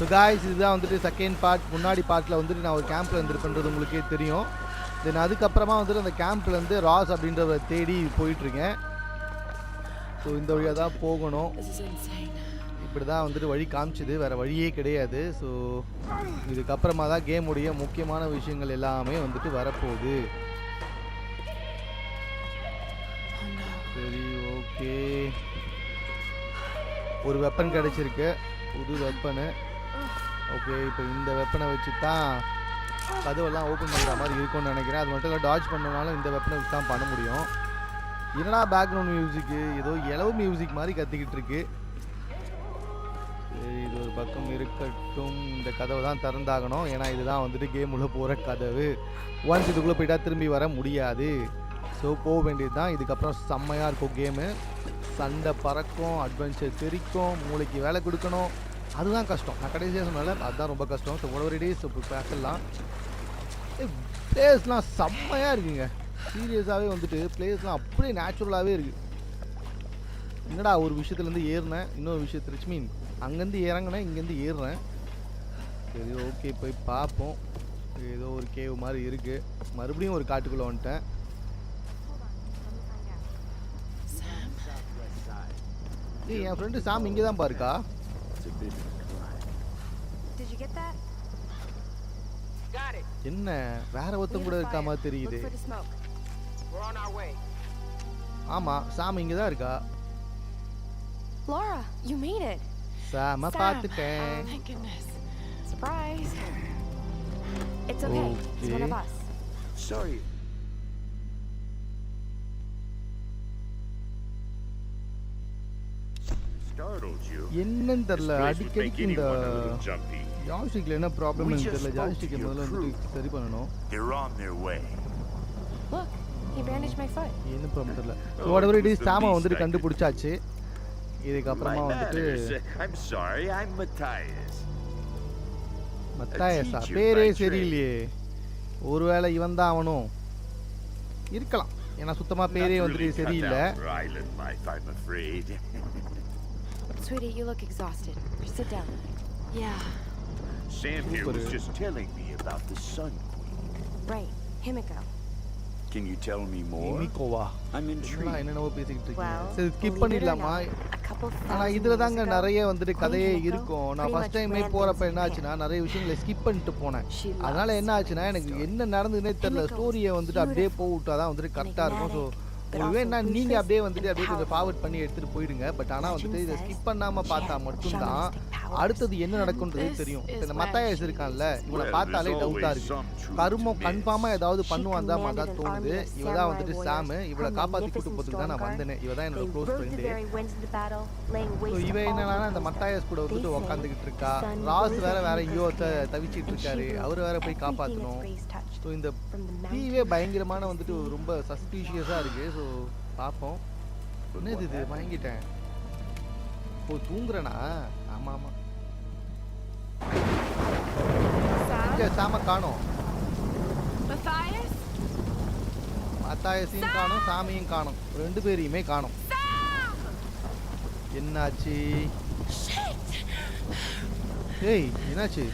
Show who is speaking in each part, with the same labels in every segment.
Speaker 1: So guys இதுதான் வந்துட்டு second part. முன்னாடி பார்ட்டில் வந்துட்டு நான் ஒரு கேம்பில் இருந்திருப்பேன்றது உங்களுக்கே தெரியும். தென் அதுக்கப்புறமா வந்துட்டு அந்த கேம்ப்லேருந்து ராஸ் அப்படின்றவரை தேடி போயிட்டுருக்கேன். ஸோ இந்த வழியாக தான் போகணும். இப்படி தான் வந்துட்டு வழி காமிச்சிது, வேறு வழியே கிடையாது. ஸோ இதுக்கப்புறமா தான் கேமுடைய முக்கியமான விஷயங்கள் எல்லாமே வந்துட்டு வரப்போகுது. சரி ஓகே, ஒரு வெப்பன் கிடச்சிருக்கு, புது வெப்பனு. ஓகே, இப்போ இந்த வெப்பனை வச்சு தான் கதவெல்லாம் ஓப்பன் பண்ணுற மாதிரி இருக்கும்னு நினைக்கிறேன். அது மட்டும் இல்லை, டாஜ் பண்ணனாலும் இந்த வெப்பனை வச்சு தான் பண்ண முடியும். என்னடா பேக்ரவுண்ட் மியூசிக்கு ஏதோ இலவு மியூசிக் மாதிரி கத்திக்கிட்டு இருக்கு. சரி, இது ஒரு பக்கம் இருக்கட்டும். இந்த கதவை தான் திறந்தாகணும், ஏன்னா இதுதான் வந்துட்டு கேம் உள்ள போகிற கதவு. ஒன்ஸ் இதுக்குள்ளே போயிட்டா திரும்பி வர முடியாது. ஸோ போக வேண்டியது தான். இதுக்கப்புறம் செம்மையாக இருக்கும் கேமு. சண்டை பறக்கும், அட்வென்ச்சர் தெரிக்கும், மூளைக்கு வேலை கொடுக்கணும். அதுதான் கஷ்டம். நான் கடைசியாக சொன்னால அதுதான் ரொம்ப கஷ்டம். ஸோ ஒவ்வொரு டேஸ் இப்போ பேசலாம். பிளேஸ்லாம் செம்மையாக இருக்குங்க. சீரியஸாகவே வந்துட்டு பிளேஸ்லாம் அப்படியே நேச்சுரலாகவே இருக்குது. என்னடா ஒரு விஷயத்துலேருந்து ஏறினேன், இன்னொரு விஷயத்து மீன் அங்கேருந்து இறங்கினேன், இங்கேருந்து ஏறுறேன். சரி ஓகே, போய் பார்ப்போம். ஏதோ ஒரு கேவ் மாதிரி இருக்குது. மறுபடியும் ஒரு காட்டுக்குள்ளே வந்துட்டேன். என் ஃப்ரெண்டு சாம் இங்கே தான் பாருக்கா. என்ன வேற ஒருத்தன் கூட இருக்கா மாதிரி தெரியுது. ஆமா, சாம் இங்கே தான் இருக்கா.
Speaker 2: Laura, you made it.
Speaker 1: சாம பார்த்துட்டேன்.
Speaker 2: Oh my goodness. Surprise. It's okay. It's one of us.
Speaker 3: Sorry.
Speaker 1: என்னன்னு தெரியல, அடிக்கடிக்கு இந்த ஜாய்ஸ்டிக்ல என்ன ப்ராப்ளம்னு தெரியல. ஜாய்ஸ்டிக்கை முதல்ல வந்து சரி பண்ணணும்.
Speaker 2: Look, he bandaged my foot.
Speaker 1: என்ன ப்ராப்ளம் தெரியல. whatever it is, சாமா வந்துட்டு கண்டுபிடிச்சாச்சு. இதுக்கப்புறமா வந்துட்டு
Speaker 3: I'm sorry, I'm Matthias.
Speaker 1: மத்தாயஸா? பேரே சரியில்லையே. ஒருவேளை இவன் தான் அவனும் இருக்கலாம், ஏன்னா சுத்தமா பேரே வந்துட்டு சரியில்லை.
Speaker 2: Sweetie, you look exhausted. Sit down. Yeah.
Speaker 3: Sam here was just telling me about the Sun Queen.
Speaker 2: Right, Himiko.
Speaker 3: Can you tell me more?
Speaker 1: ஹிமிகோவா?
Speaker 3: I'm intrigued.
Speaker 1: என்னென்னவோ பேசிக்கிட்டு இருக்கீங்க.
Speaker 2: Well,
Speaker 1: சரி ஸ்கிப் பண்ணிடலாமா? ஆனா இதுல தாங்க நிறைய வந்துட்டு கதையே இருக்கும். நான் ஃபர்ஸ்ட் டைமே போறப்ப என்ன ஆச்சுன்னா நிறைய விஷயங்களை ஸ்கிப் பண்ணிட்டு போனேன். அதனால என்ன ஆச்சுன்னா எனக்கு என்ன நடந்ததுன்னே தெரியல. ஸ்டோரியை வந்துட்டு அப்படியே போட்டாதான் வந்துட்டு கரெக்டா இருக்கும். ஸோ உங்களுக்கு வேணா நீங்க அப்படியே வந்துட்டு அப்படியே கொஞ்சம் ஃபார்வர்ட் பண்ணி எடுத்துட்டு போயிடுங்க. பட் ஆனா வந்துட்டு இதை ஸ்கிப் பண்ணாம பார்த்தா மட்டும்தான் அடுத்தது என்ன நடக்கும்ன்றது தெரியும். இந்த மத்தாயஸ் இருக்கான்ல, இவனை பார்த்தாலே டவுட்டா இருக்கு. கருமம் கன்ஃபார்மா ஏதாவது பண்ணுவான் தான் மாதிரி தோணுது. இவ தான் வந்துட்டு சாமு. இவளை காப்பாத்தி கூட்டு போறதுக்கு தான் நான் வந்தேனே. இவ தான் என்னோட க்ளோஸ் ஃப்ரெண்டு. ஸோ இவ என்னன்னா இந்த மத்தாயஸ் கூட வந்துட்டு உக்காந்துக்கிட்டு இருக்கா. ராஸ் வேற எங்கேயோ தவிச்சிட்டு இருக்காரு, அவரு வேற போய் காப்பாற்றணும். ஸோ இந்த தீவே பயங்கரமான வந்துட்டு ரொம்ப சஸ்பீஷியஸா இருக்கு. ஸோ பார்ப்போம். என்னது இது, வாங்கிட்டேன். ஓ தூங்குறேனா? ஆமா ஆமா. சாம காணோம். மத்தாயஸையும் காணோம், சாமியும் காணோம், ரெண்டு பேரையுமே காணோம். என்னாச்சு? ஏய் என்னாச்சு?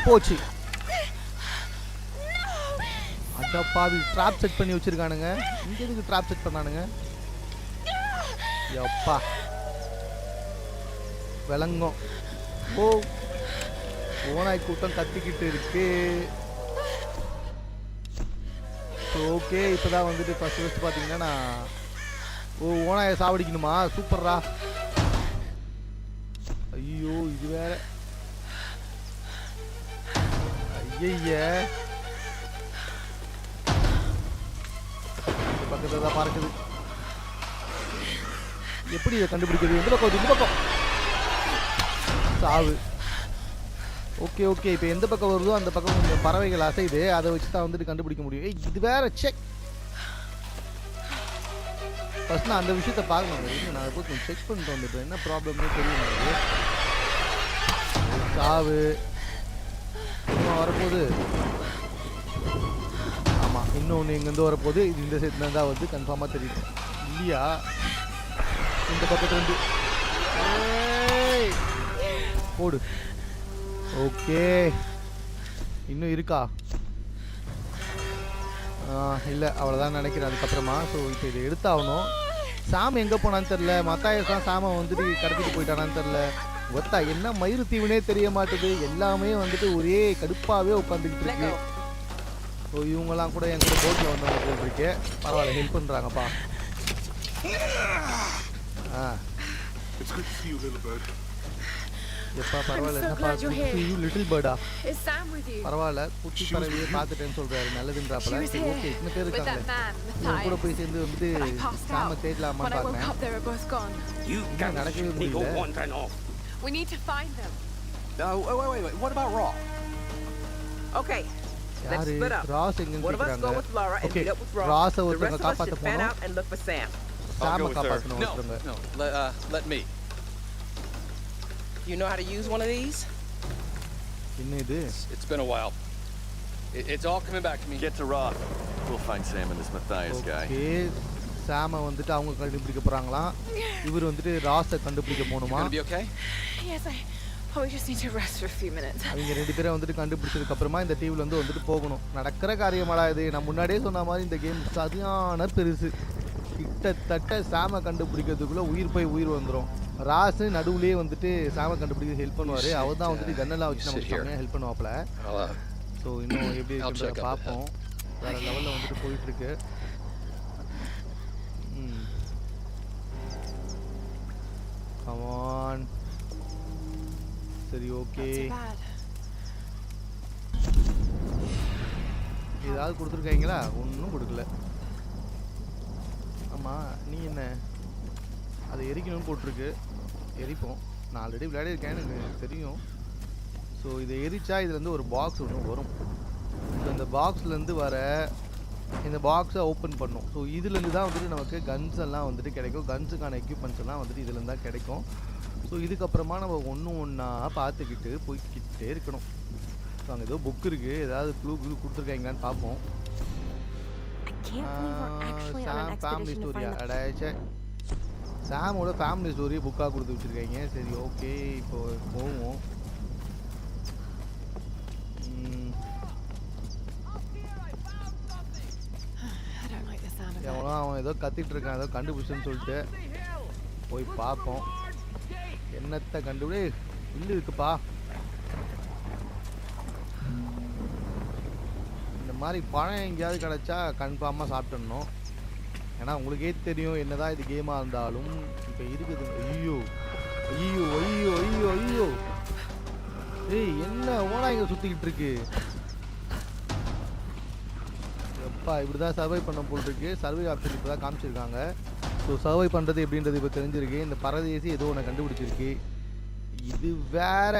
Speaker 1: போச்சு. அடப்பாவி, ட்ராப் செட் பண்ணி வச்சிருக்கானுங்க. இங்க எதுக்கு ட்ராப் செட் பண்ணானுங்க? யப்பா விளங்கும். ஓ ஓனாய் கூட்டம் கத்திக்கிட்டு இருக்கு. ஓகே, இப்போதான் வந்துட்டு ஃபர்ஸ்ட் பார்த்தீங்கன்னா நான் ஓனாயை சாவடிக்கணுமா? சூப்பர்ரா. ஐயோ இது வேற. ஐய பக்கத்துல தான் பறக்குது. எப்படி இதை கண்டுபிடிக்கிறது? எந்த பக்கம்? இந்த பக்கம் சாவு. ஓகே ஓகே, இப்போ எந்த பக்கம் வருதோ அந்த பக்கம் கொஞ்சம் பறவைகள் அசைது, அதை வச்சு தான் வந்துட்டு கண்டுபிடிக்க முடியும். இது வேற. செக் ஃபர்ஸ்ட் நான் அந்த விஷயத்த பார்க்கணும். நான் போய் கொஞ்சம் செக் பண்ணிட்டு வந்துட்டேன், என்ன ப்ராப்ளம்னு தெரியும். சாவு வரப்போகுது. ஆமாம், இன்னொன்று இங்கேருந்து வரப்போகுது. இது இந்த சைட்ல தான் வந்து கன்ஃபார்மாக தெரியுது இல்லையா? இந்த பக்கத்துல வந்து போடு. ஓகே, இன்னும் இருக்கா? இல்லை, அவ்வளோதான் நினைக்கிறேன். அதுக்கப்புறமா ஸோ இப்போ இதை எடுத்தாகணும். சாம் எங்கே போனான்னு தெரில. மத்தாயஸ் தான் சாமை வந்துட்டு கடத்திட்டு போயிட்டானான்னு தெரில. ஒத்தா என்ன மயிறு தீவுனே தெரிய மாட்டுது. எல்லாமே வந்துட்டு ஒரே கடுப்பாகவே உட்காந்துக்கிட்டு இருக்கு. ஸோ இவங்கெல்லாம் கூட என் கூட போட்டில் வந்தவங்க போட்டிருக்கு. பரவாயில்ல, ஹெல்ப் பண்ணுறாங்கப்பா. எப்பா பரவாயில்ல, என்னப்பா லிட்டில் பேர்டா? பரவாயில்ல, குட்டி பறவையே பார்த்துட்டேன்னு சொல்கிறாரு. நல்லதுன்றாப்பல. ஓகே, இத்தனை பேர் இருக்காங்க. இவங்க கூட போய் சேர்ந்து வந்துட்டு சாம தேடலாமான்னு பார்க்குறேன். நடக்கவே முடியல.
Speaker 2: We need to find them.
Speaker 4: No, wait. What about Raw?
Speaker 5: Okay. Let's
Speaker 1: யாரு
Speaker 5: split up.
Speaker 1: ராஸ் எங்கன்னு
Speaker 5: One of us go
Speaker 1: கேக்குறாங்க.
Speaker 5: with Laura and
Speaker 1: Okay,
Speaker 5: meet up with Ross.
Speaker 1: ராஸை
Speaker 5: The rest
Speaker 1: ஒருத்தங்க
Speaker 5: of us
Speaker 1: காப்பாற்ற
Speaker 5: should fan
Speaker 1: போனோம்.
Speaker 5: out and look for Sam.
Speaker 1: சாம காப்பாற்றணும்
Speaker 4: No,
Speaker 1: ஒருத்தவங்க.
Speaker 4: let me.
Speaker 5: You know how to use one of these?
Speaker 1: என்ன இது?
Speaker 4: It's been a while. It's all coming back to me.
Speaker 3: Get to Rock. We'll find Sam and this Matthias guy.
Speaker 1: Okay, சாம வந்துட்டு அவங்க கண்டுபிடிக்க போறாங்களாம். இவர் வந்துட்டு ராஸை கண்டுபிடிக்க போகணுமா?
Speaker 4: Gonna be okay?
Speaker 2: Yes, I probably just need to rest for a few minutes.
Speaker 1: அவங்க ரெண்டு பேரும் வந்துட்டு கண்டுபிடிச்சதுக்கு அப்புறமா இந்த டீம்ல வந்து வந்துட்டு போகணும். நடக்கிற காரியமாடா இது? நான் முன்னாடியே சொன்ன மாதிரி இந்த கேம் சரியான பெருசு. கிட்டத்தட்ட சாம கண்டுபிடிக்கிறதுக்குள்ள உயிர் போய் உயிர் வந்துடும். ராஸ் நடுவுலயே வந்துட்டு சாம கண்டுபிடிக்க ஹெல்ப் பண்ணுவாரு. அவர் தான் வந்துட்டு கன்னெல்லாம் வச்சு நமக்கு செம்மையா ஹெல்ப் பண்ணுவாப்ல. ஸோ இன்னும் எப்படி இருக்குன்றத பார்ப்போம். வேற லெவலில் வந்துட்டு போயிட்டு இருக்கு. Come on. சரி, ஓகே. ஏதாவது கொடுத்துருக்காங்களா? ஒன்றும் கொடுக்கல. ஆமாம், நீ என்ன அதை எரிக்கணும்னு போட்டிருக்கு. எரிப்போம். நான் ஆல்ரெடி விளையாடிருக்கேன், எனக்கு தெரியும். ஸோ இதை எரிச்சா இதுலேருந்து ஒரு பாக்ஸ் ஒன்று வரும். ஸோ இந்த பாக்ஸ்லேருந்து வர இந்த பாக்ஸை ஓப்பன் பண்ணும். ஸோ இதுலேருந்து தான் வந்துட்டு நமக்கு கன்ஸ் எல்லாம் வந்துட்டு கிடைக்கும். கன்ஸுக்கான எக்யூப்மெண்ட்ஸ் எல்லாம் வந்துட்டு இதுலேருந்து தான் கிடைக்கும். ஸோ இதுக்கப்புறமா நம்ம ஒன்று ஒன்றா பார்த்துக்கிட்டு போய்கிட்டே இருக்கணும். ஸோ அங்கே ஏதோ புக் இருக்குது. ஏதாவது க்ளூ கொடுத்துருக்காங்களான்னு பார்ப்போம். சாம் ஃபேமிலி ஸ்டோரியா? அடாச்சே, சாமோட ஃபேமிலி ஸ்டோரி புக்காக கொடுத்து வச்சுருக்காங்க. சரி, ஓகே, இப்போ போவோம். எவனோ அவன் ஏதோ கத்திட்டு இருக்கான், ஏதோ கண்டுபிடிச்சுன்னு சொல்லிட்டு போய் பார்ப்போம். என்னத்தை கண்டுபிடி? இல்லை இருக்குப்பா. இந்த மாதிரி பழம் எங்கேயாவது கிடச்சா கன்ஃபார்மாக சாப்பிட்டுடணும். ஏன்னா உங்களுக்கே தெரியும், என்னதான் இது கேமாக இருந்தாலும் இப்போ இருக்குது. ஐயோ ஐயோ ஐயோ ஐயோ ஐயோ, ஏய் என்ன ஓனா இங்கே சுற்றிக்கிட்டு இருக்கு? எப்பா இப்படி தான் சர்வை பண்ண போல் இருக்கு. சர்வை ஆப்ஷன் இப்போ தான் காமிச்சிருக்காங்க. ஸோ சர்வை பண்ணுறது எப்படின்றது இப்போ தெரிஞ்சிருக்கு. இந்த பரதேசி ஏதோ ஒன்று கண்டுபிடிச்சிருக்கு. இது வேற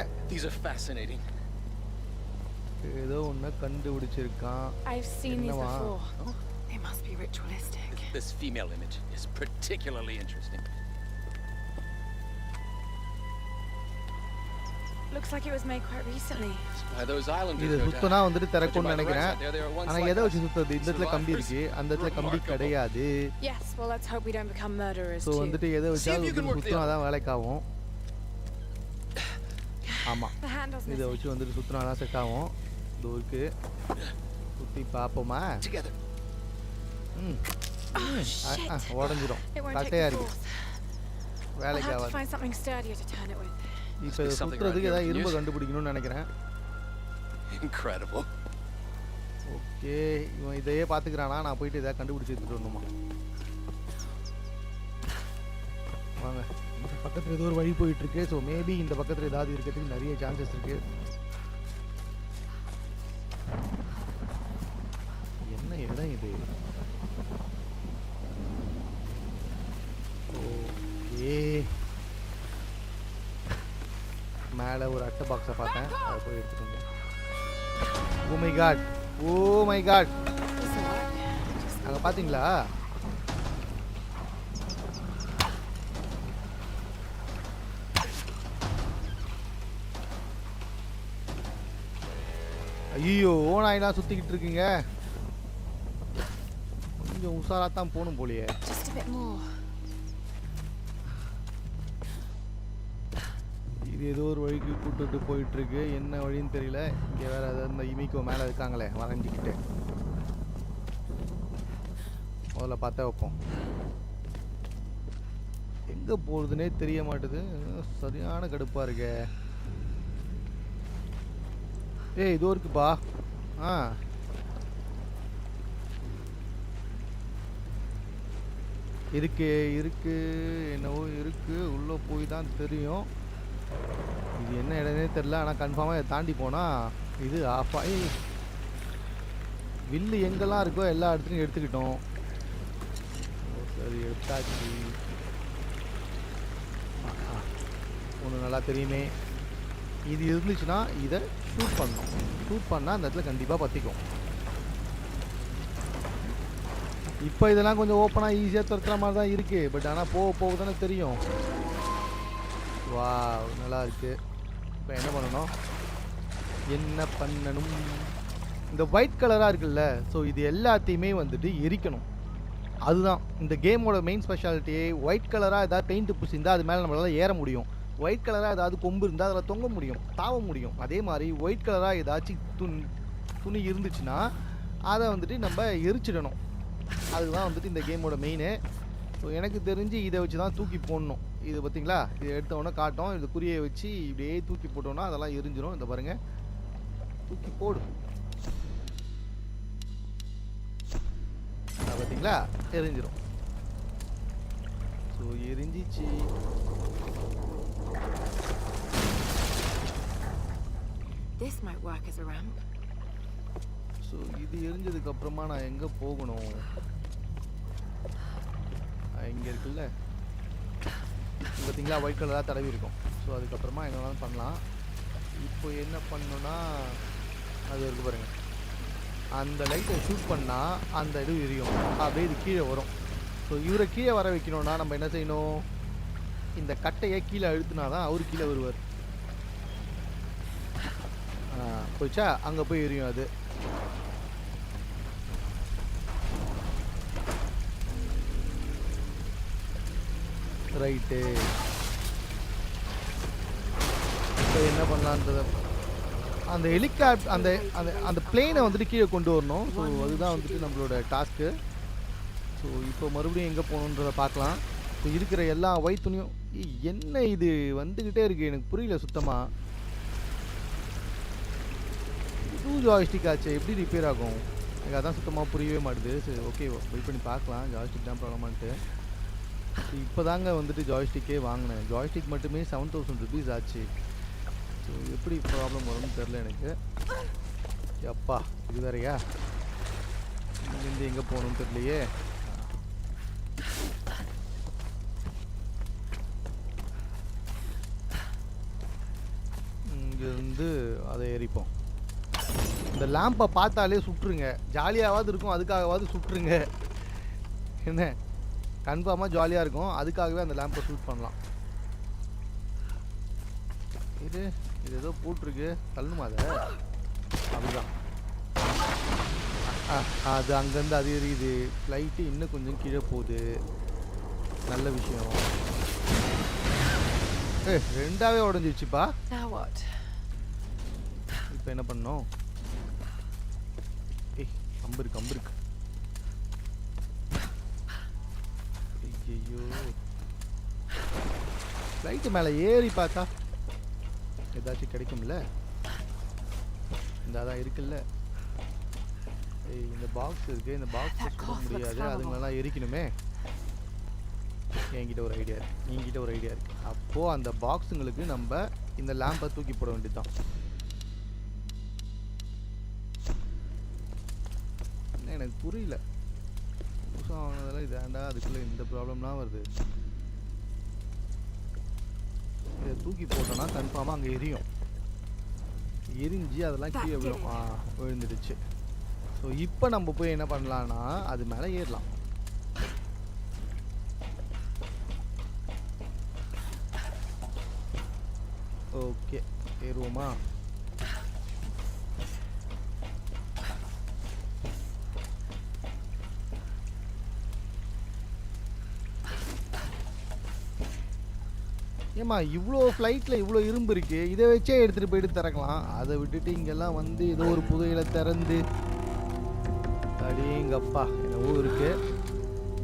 Speaker 1: ஏதோ ஒன்று கண்டுபிடிச்சிருக்கான். என்னவா?
Speaker 2: They must be ritualistic.
Speaker 4: This female image is particularly interesting.
Speaker 2: Looks like it was made quite recently.
Speaker 4: By those islanders.
Speaker 1: இது சுத்தனா வந்துட்டு திறக்கும்னு நினைக்கிறேன். ஆனா எதை வச்சு சுத்தது? இந்த இடத்துல கம்பி இருக்கு, அந்த இடத்துல கம்பி கிடையாது.
Speaker 2: Yes, well let's hope we don't become murderers
Speaker 1: so
Speaker 2: too.
Speaker 1: வந்துட்டு எதை வச்சாலும் சுத்தனா தான் வேலைக்காகும். ஆமா, இதை வச்சு வந்துட்டு சுத்தனா தான் செட் ஆகும். இது இருக்கு, சுத்தி பார்ப்போமா? உடஞ்சிரும், கட்டையா இருக்கு, வேலைக்கு ஆகாது. இப்போ சுத்துறதுக்கு ஏதாவது இரும்பு கண்டுபிடிக்கணும்னு நினைக்கிறேன்.
Speaker 4: Incredible.
Speaker 1: ஓகே, இவன் இதையே பார்த்துக்கிறானா? நான் போயிட்டு எதாவது கண்டுபிடிச்சி எடுத்துட்டு வரணுமா? வாங்க, இந்த பக்கத்தில் ஏதோ ஒரு வழி போயிட்டு இருக்கு. ஸோ மேபி இந்த பக்கத்தில் ஏதாவது இருக்கிறதுக்கு நிறைய சான்சஸ் இருக்கு. என்ன இடம் இது? ஓகே, மேலே ஒரு அட்டை பாக்ஸை பார்த்தேன், அதை போய் எடுத்துட்டு வந்தேன். Oh my God, oh my God, அங்கே பார்த்தீங்களா? ஐயோ, ஓனாயெல்லாம் சுற்றிக்கிட்டு இருக்குங்க. கொஞ்சம் உஷாராக தான் போகணும் போலியே. இது ஏதோ ஒரு வழிக்கு கூப்பிட்டு போயிட்டுருக்கு. என்ன வழின்னு தெரியல. இங்கே வேறு ஏதாவது இந்த இமிக்கோ மேலே இருக்காங்களே வரைஞ்சிக்கிட்டு. முதல்ல பார்த்தா வைப்போம். எங்கே போகிறதுனே தெரிய மாட்டுது. சரியான கடுப்பாக இருக்கே. ஏய் இதோ இருக்குப்பா. ஆ இருக்கு இருக்கு என்னவோ இருக்கு. உள்ளே போய் தான் தெரியும். இது என்ன இடமே தெரில. ஆனால் கன்ஃபார்மாக இதை தாண்டி போனால் இது ஆஃப் ஆகி வில்லு எங்கெல்லாம் இருக்கோ எல்லா இடத்துலையும் எடுத்துக்கிட்டோம். சரி எடுத்தாச்சு. ஒன்று நல்லா தெரியுமே. இது இருந்துச்சுன்னா இதை ஷூட் பண்ணணும். ஷூட் பண்ணால் அந்த இடத்துல கண்டிப்பாக பற்றிக்கும். இப்போ இதெல்லாம் கொஞ்சம் ஓப்பனாக ஈஸியாக திறக்கிற மாதிரி தான் இருக்குது. பட் ஆனால் போக போக தானே தெரியும். வா நல்லா இருக்குது. இப்போ என்ன பண்ணணும், என்ன பண்ணணும், இந்த ஒயிட் கலராக இருக்குல்ல, ஸோ இது எல்லாத்தையுமே வந்துட்டு எரிக்கணும். அதுதான் இந்த கேமோட மெயின் ஸ்பெஷாலிட்டியே. ஒயிட் கலராக ஏதாவது பெயிண்ட் பூசிருந்தால் அது மேலே நம்மளால் ஏற முடியும். ஒயிட் கலராக ஏதாவது கொம்பு இருந்தால் அதில் தொங்க முடியும், தாவ முடியும். அதே மாதிரி ஒயிட் கலராக ஏதாச்சும் துணி இருந்துச்சுன்னா அதை வந்துட்டு நம்ம எரிச்சிடணும். அதுதான் வந்துட்டு இந்த கேமோட மெயினு. ஸோ எனக்கு தெரிஞ்சு இதை வச்சு தான் தூக்கி போடணும். இது பார்த்திங்களா, இதை எடுத்தோன்னே காட்டும். இது குறியை வச்சு இப்படியே தூக்கி போட்டோன்னா அதெல்லாம் எரிஞ்சிடும். இந்த பாருங்கள், தூக்கி போடு. பார்த்தீங்களா, எரிஞ்சிடும். ஸோ எரிஞ்சிச்சு.
Speaker 2: This might work as a ramp.
Speaker 1: So இது எரிஞ்சதுக்கு அப்புறமா நான் எங்கே போகணும்? இங்கே இருக்குல்ல, பார்த்தீங்களா ஒயிட் கலராக தடவி இருக்கும். ஸோ அதுக்கப்புறமா என்ன வேணாலும் பண்ணலாம். இப்போ என்ன பண்ணணும்னா அது இருக்கு பாருங்கள், அந்த லைட்டை ஷூட் பண்ணால் அந்த இது எரியும். அப்படியே இது கீழே வரும். ஸோ இவரை கீழே வர வைக்கணும்னா நம்ம என்ன செய்யணும், இந்த கட்டையை கீழே அழுத்தினா தான் அவர் கீழே வருவார். போயிச்சா, அங்கே போய் எரியும் அது. ரைட்டு. இப்போ என்ன பண்ணலான்றது, அந்த ஹெலிகாப்டர் அந்த அந்த அந்த பிளேனை வந்துட்டு கீழே கொண்டு வரணும். ஸோ அதுதான் வந்துட்டு நம்மளோட டாஸ்க்கு. ஸோ இப்போ மறுபடியும் எங்கே போகணுன்றதை பார்க்கலாம். ஸோ இருக்கிற எல்லா ஒயிட் துணியும் என்ன இது வந்துக்கிட்டே இருக்குது, எனக்கு புரியல சுத்தமாக. இது ஜாய்ஸ்டிக் ஆச்சு, எப்படி ரிப்பேர் ஆகும் எனக்கு அதான் சுத்தமாக புரியவே மாட்டுது. சரி ஓகே, வெயிட் பண்ணி பார்க்கலாம் ஜாய்ஸ்டிக் தான் ப்ராப்ளமான்ட்டு. இப்போ தாங்க வந்துட்டு ஜாய்ஸ்டிக்கே வாங்கினேன். ஜாய்ஸ்டிக் மட்டுமே 7000 rupees ஆச்சு. ஸோ எப்படி ப்ராப்ளம் வரும்னு தெரில எனக்கு. அப்பா இது வேறையா, இங்கேருந்து எங்கே போகணும்னு தெரியலையே. இங்கேருந்து அதை எரிப்போம். இந்த லேம்பை பார்த்தாலே சுட்டுருங்க. ஜாலியாவது இருக்கும், அதுக்காகவாது சுட்டுருங்க. என்ன கன்ஃபார்மாக ஜாலியாக இருக்கும், அதுக்காகவே அந்த லேம்பை ஷூட் பண்ணலாம். இது ஏதோ போட்டிருக்கு, தள்ளுமா அதை. அதுதான் அது அங்கேருந்து அது எரியுது. ஃப்ளைட்டு இன்னும் கொஞ்சம் கீழே போகுது. நல்ல விஷயம். ரெண்டாவே உடஞ்சிருச்சுப்பா. இப்போ என்ன பண்ணோம், கம்பு இருக்கு. ஐயோ, ஃப்ளைட்டு மேலே ஏறி பார்த்தா ஏதாச்சும் கிடைக்கும்ல. இந்த அதான் இருக்குல்ல, இந்த பாக்ஸ் இருக்கு. இந்த பாக்ஸ் போட முடியாது, அதுங்களெல்லாம் எரிக்கணுமே. என்கிட்ட ஒரு ஐடியா இருக்கு, என்கிட்ட ஒரு ஐடியா இருக்கு. அப்போது அந்த பாக்ஸுங்களுக்கு நம்ம இந்த லேம்பை தூக்கி போட வேண்டியதுதான். எனக்கு புரியல, புதுசாக வாங்கினதெல்லாம் இது ஏன்டா அதுக்குள்ளே இந்த ப்ராப்ளம்லாம் வருது. இதை தூக்கி போட்டோன்னா கன்ஃபார்மாக அங்கே எரியும். எரிஞ்சு அதெல்லாம் கீழே விழும். விழுந்துடுச்சு. ஸோ இப்போ நம்ம போய் என்ன பண்ணலான்னா அது மேலே ஏறலாம். ஓகே, ஏறுவோமா? ஏம்மா இவ்வளோ ஃப்ளைட்டில் இவ்வளோ இரும்பு இருக்கு, இதை வச்சே எடுத்துகிட்டு போயிட்டு திறக்கலாம். அதை விட்டுட்டு இங்கெல்லாம் வந்து ஏதோ ஒரு புதையில திறந்து அடேங்கப்பா என்னவோ இருக்கு.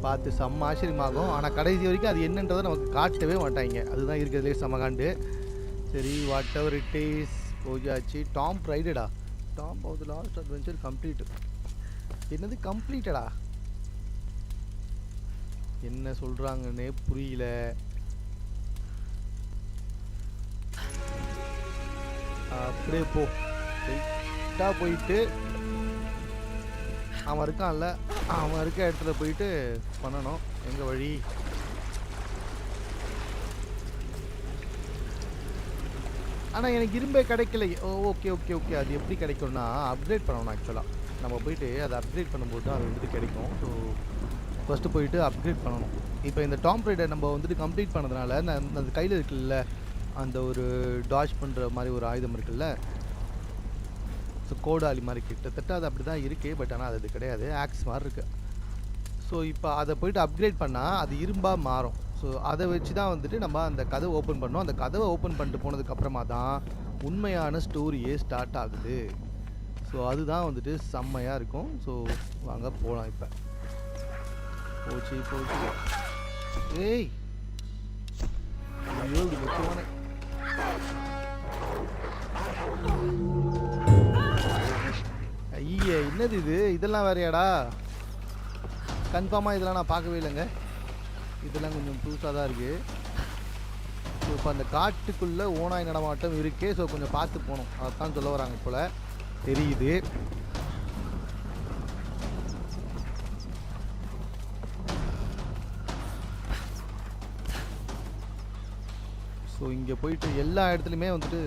Speaker 1: பார்த்து செம்ம ஆச்சரியமாகும். ஆனால் கடைசி வரைக்கும் அது என்னன்றதை நமக்கு காட்டவே மாட்டாங்க. அதுதான் இருக்கிறதுலே செம்மகாண்டு. சரி, வாட் எவர் இட் இஸ், போயாச்சு. டாம் ரைடடா, tomb of the lost adventure complete. என்னது கம்ப்ளீட்டடா? என்ன சொல்கிறாங்கன்னே புரியல. அப்படியே போ, ஸ்ட்ரைட்டாக போயிட்டு அவன் இருக்கான்ல, அவன் இருக்க இடத்துல போயிட்டு பண்ணணும். எங்கள் வழி ஆனால் எனக்கு இரும்பே கிடைக்கல. ஓகே ஓகே ஓகே, அது எப்படி கிடைக்கும்னா அப்கிரேட் பண்ணணும். ஆக்சுவலாக நம்ம போயிட்டு அதை அப்கிரேட் பண்ணும்போது தான் அது வந்துட்டு கிடைக்கும். ஸோ ஃபஸ்ட்டு போயிட்டு அப்கிரேட் பண்ணணும். இப்போ இந்த டாம் ரைடர் நம்ம வந்துட்டு கம்ப்ளீட் பண்ணதுனால அந்த கையில் இருக்குல்ல, அந்த ஒரு டாஷ் பண்ணுற மாதிரி ஒரு ஆயுதம் இருக்குல்ல, ஸோ கோடாலி மாதிரி கிட்டத்தட்ட அது அப்படி தான் இருக்குது. பட் ஆனால் அது கிடையாது, ஆக்ஸ் மாதிரி இருக்குது. ஸோ இப்போ அதை போயிட்டு அப்கிரேட் பண்ணால் அது இரும்பாக மாறும். ஸோ அதை வச்சு தான் வந்துட்டு நம்ம அந்த கதவை ஓப்பன் பண்ணோம். அந்த கதவை ஓப்பன் பண்ணிட்டு போனதுக்கப்புறமா தான் உண்மையான ஸ்டோரியே ஸ்டார்ட் ஆகுது. ஸோ அதுதான் வந்துட்டு செம்மையாக இருக்கும். ஸோ வாங்க போகலாம். இப்போ போச்சு போச்சு. ஏய் ஐயோ, இது முக்கியமான ஐயா, என்னது இது? இதெல்லாம் வேறையாடா? கன்ஃபார்மாக இதெல்லாம் நான் பார்க்கவே இல்லைங்க. இதெல்லாம் கொஞ்சம் புதுசாக தான் இருக்குது. ஸோ இப்போ அந்த காட்டுக்குள்ளே ஓனாய் நடமாட்டம் இருக்கே. ஸோ கொஞ்சம் பார்த்து போகணும். அதான் சொல்ல வராங்க போல் தெரியுது. ஸோ இங்கே போயிட்டு எல்லா இடத்துலையுமே வந்துட்டு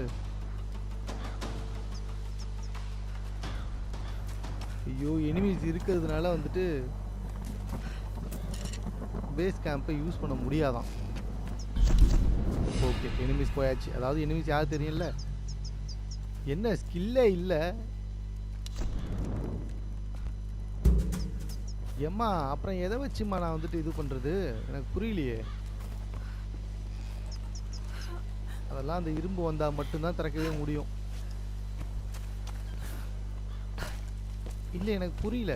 Speaker 1: ஐயோ எனிமீஸ் இருக்கிறதுனால வந்துட்டு பேஸ் கேம்பை யூஸ் பண்ண முடியாதான். ஓகே, எனிமீஸ் போயாச்சு. அதாவது எனிமீஸ் யாரும் தெரியல, என்ன ஸ்கில்லே இல்லை. ஏம்மா அப்புறம் எதை வச்சுமா நான் வந்துட்டு இது பண்ணுறது எனக்கு புரியலையே. அதெல்லாம் அந்த இரும்பு வந்தால் மட்டும்தான் திறக்கவே முடியும். இல்லை எனக்கு புரியல.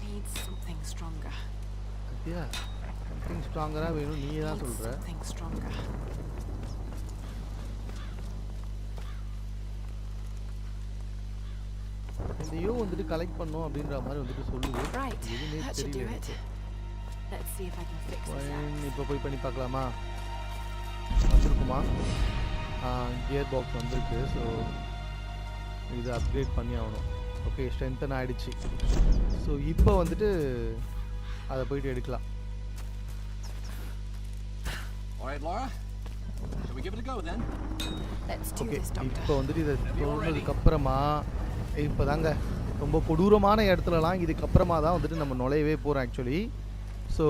Speaker 2: Needs something stronger.
Speaker 1: அப்படியா? சம்திங் ஸ்ட்ராங்கராக வேணும், நீ தான் சொல்கிற.
Speaker 2: Something stronger.
Speaker 1: இதையோ வந்துட்டு கலெக்ட் பண்ணோம் அப்படின்ற மாதிரி வந்துட்டு சொல்லுது.
Speaker 2: Right.
Speaker 1: எதுவுமே
Speaker 2: That should do
Speaker 1: தெரியல
Speaker 2: it.
Speaker 1: எனக்கு.
Speaker 2: Let's see if I can fix this out.
Speaker 1: இப்போ போய் பண்ணி பார்க்கலாமா? வச்சுருக்குமா? கியர் பாக்ஸ் வந்திருக்கு. ஸோ இது அப்கிரேட் பண்ணி ஆகணும். ஓகே, ஸ்ட்ரென்த்தன் ஆகிடுச்சு. ஸோ இப்போ வந்துட்டு அதை போயிட்டு எடுக்கலாம்.
Speaker 4: All right, Laura. Shall we give it a go then?
Speaker 2: Let's do
Speaker 1: okay,
Speaker 2: this, Doctor.
Speaker 1: இப்போ வந்துட்டு இதை தோணுனதுக்கப்புறமா இப்போ தாங்க ரொம்ப கொடூரமான இடத்துலலாம் இதுக்கப்புறமா தான் வந்துட்டு நம்ம நுழையவே போகிறோம் ஆக்சுவலி. ஸோ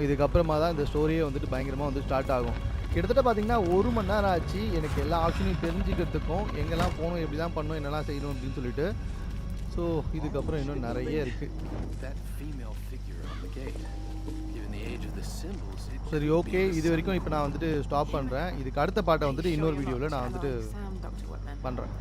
Speaker 1: இதுக்கப்புறமா தான் இந்த ஸ்டோரியே வந்துட்டு பயங்கரமாக வந்து ஸ்டார்ட் ஆகும். கிட்டத்தட்ட பார்த்தீங்கன்னா 1 மணி நேரம் ஆச்சு எனக்கு எல்லா ஆப்ஷனையும் தெரிஞ்சுக்கிறதுக்கும், எங்கெல்லாம் போகணும், எப்படி தான் பண்ணணும், என்னெல்லாம் செய்யணும் அப்படின்னு சொல்லிட்டு. ஸோ இதுக்கப்புறம் இன்னும் நிறைய இருக்குது.
Speaker 4: That female figure on the gate. Given the age of the symbols, it
Speaker 1: சரி, ஓகே, இது வரைக்கும் இப்போ நான் வந்துட்டு ஸ்டாப் பண்ணுறேன். இதுக்கு அடுத்த பாட்டை வந்துட்டு இன்னொரு வீடியோவில் நான் வந்துட்டு
Speaker 2: Sam, Dr. Whitman.
Speaker 1: பண்ணுறேன்.